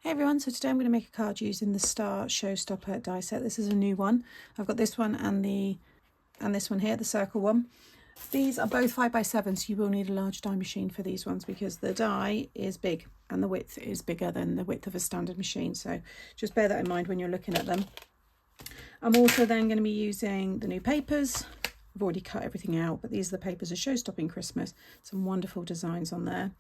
Hey everyone, so today I'm going to make a card using the Star Showstopper die set. This is a new one. I've got this one and this one here, the circle one. These are both 5x7, so you will need a large die machine for these ones because the die is big and the width is bigger than the width of a standard machine. So just bear that in mind when you're looking at them. I'm also then going to be using the new papers. I've already cut everything out, but these are the papers of Showstopping Christmas. Some wonderful designs on there,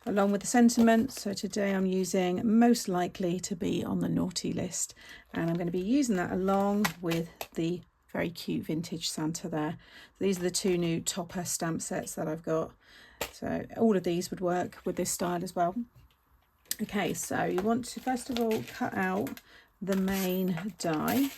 along with the sentiment. So today I'm using most likely to be on the naughty list, and I'm going to be using that along with the very cute vintage Santa there. So these are the two new topper stamp sets that I've got. So all of these would work with this style as well. Okay, so you want to first of all cut out the main die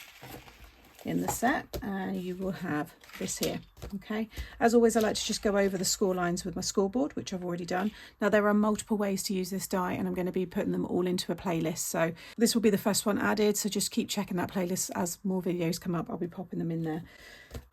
in the set, and you will have this here. Okay, as always I like to just go over the score lines with my scoreboard, which I've already done. Now there are multiple ways to use this die, and I'm going to be putting them all into a playlist, so this will be the first one added, so just keep checking that playlist. As more videos come up, I'll be popping them in there.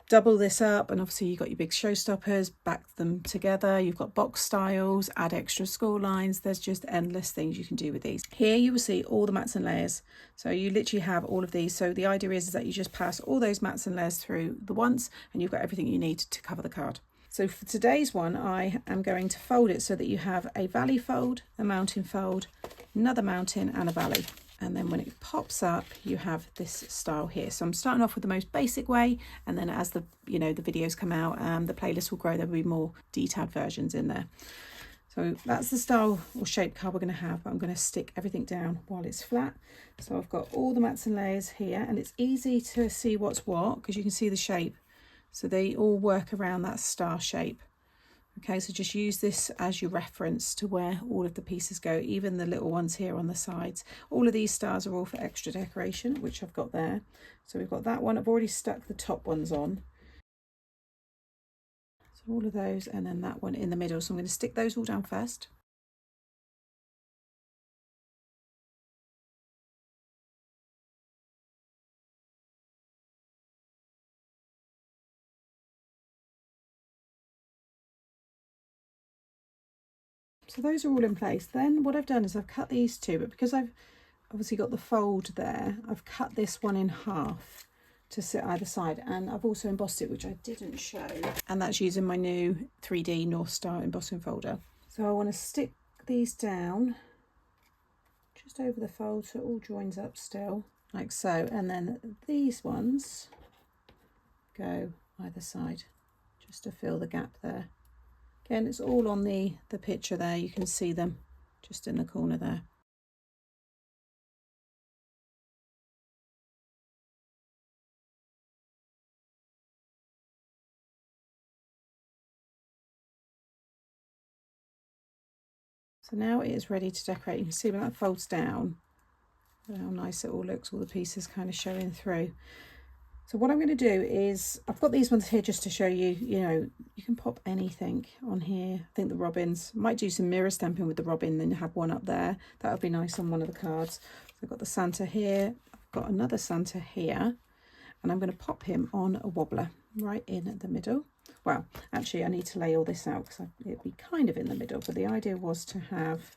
Double this up, and obviously you've got your big showstoppers, back them together, you've got box styles, add extra score lines. There's just endless things you can do with these. Here you will see all the mats and layers, so you literally have all of these. So the idea is that you just pass all those mats and layers through the once, and you've got everything you need to cover the card. So for today's one, I am going to fold it so that you have a valley fold, a mountain fold, another mountain, and a valley. And then when it pops up, you have this style here. So I'm starting off with the most basic way, and then as the the videos come out, the playlist will grow. There'll be more detailed versions in there. So that's the style or shape card we're going to have, but I'm going to stick everything down while it's flat. So I've got all the mats and layers here, and it's easy to see what's what because you can see the shape. So they all work around that star shape. Okay, so just use this as your reference to where all of the pieces go, even the little ones here on the sides. All of these stars are all for extra decoration, which I've got there. So we've got that one. I've already stuck the top ones on. So all of those, and then that one in the middle. So I'm going to stick those all down first. So those are all in place. Then what I've done is I've cut these two, but because I've obviously got the fold there, I've cut this one in half to sit either side, and I've also embossed it, which I didn't show, and that's using my new 3D North Star embossing folder. So I want to stick these down just over the fold so it all joins up still, like so, and then these ones go either side just to fill the gap there. Again, it's all on the picture there, you can see them just in the corner there. So now it is ready to decorate. You can see when that folds down how nice it all looks, all the pieces kind of showing through. So what I'm going to do is, I've got these ones here just to show you, you can pop anything on here. I think the robins, might do some mirror stamping with the robin, then have one up there. That would be nice on one of the cards. So I've got the Santa here, I've got another Santa here, and I'm going to pop him on a wobbler right in the middle. Well, actually I need to lay all this out because it'd be kind of in the middle, but the idea was to have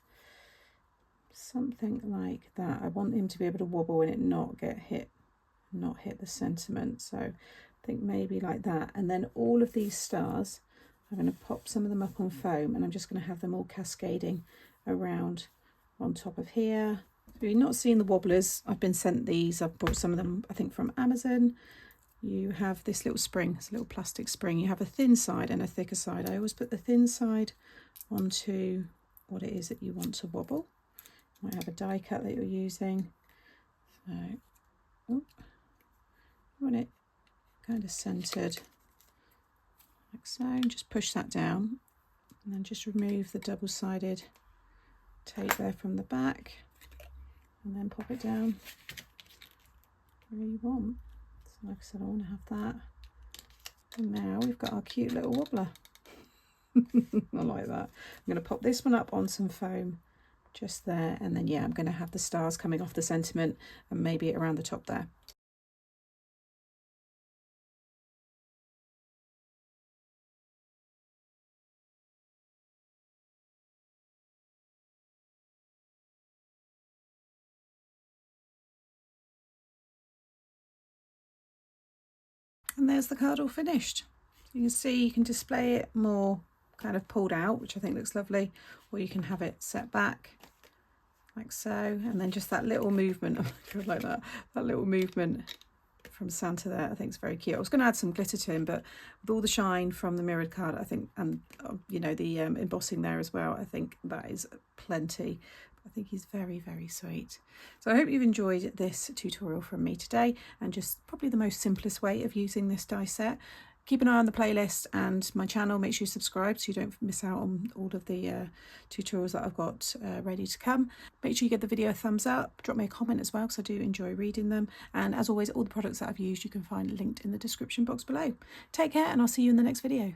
something like that. I want him to be able to wobble and it not hit the sentiment. So I think maybe like that. And then all of these stars, I'm going to pop some of them up on foam, and I'm just going to have them all cascading around on top of here. If you're not seeing the wobblers, I've been sent these. I've bought some of them, I think, from Amazon. You have this little spring, this little plastic spring. You have a thin side and a thicker side. I always put the thin side onto what it is that you want to wobble. You might have a die cut that you're using. So, you want it kind of centered like so, and just push that down, and then just remove the double-sided tape there from the back, and then pop it down where you want. So like I said, I want to have that, and now we've got our cute little wobbler. I like that. I'm going to pop this one up on some foam just there, and then I'm going to have the stars coming off the sentiment and maybe around the top there. And there's the card all finished. You can see you can display it more kind of pulled out, which I think looks lovely, or you can have it set back like so, and then just that little movement, like that little movement from Santa there, I think is very cute. I was going to add some glitter to him, but with all the shine from the mirrored card, I think, and you know, the embossing there as well, I think that is plenty. I think he's very, very sweet. So I hope you've enjoyed this tutorial from me today, and just probably the most simplest way of using this die set. Keep an eye on the playlist and my channel. Make sure you subscribe so you don't miss out on all of the tutorials that I've got ready to come. Make sure you give the video a thumbs up. Drop me a comment as well, because I do enjoy reading them. And as always, all the products that I've used you can find linked in the description box below. Take care, and I'll see you in the next video.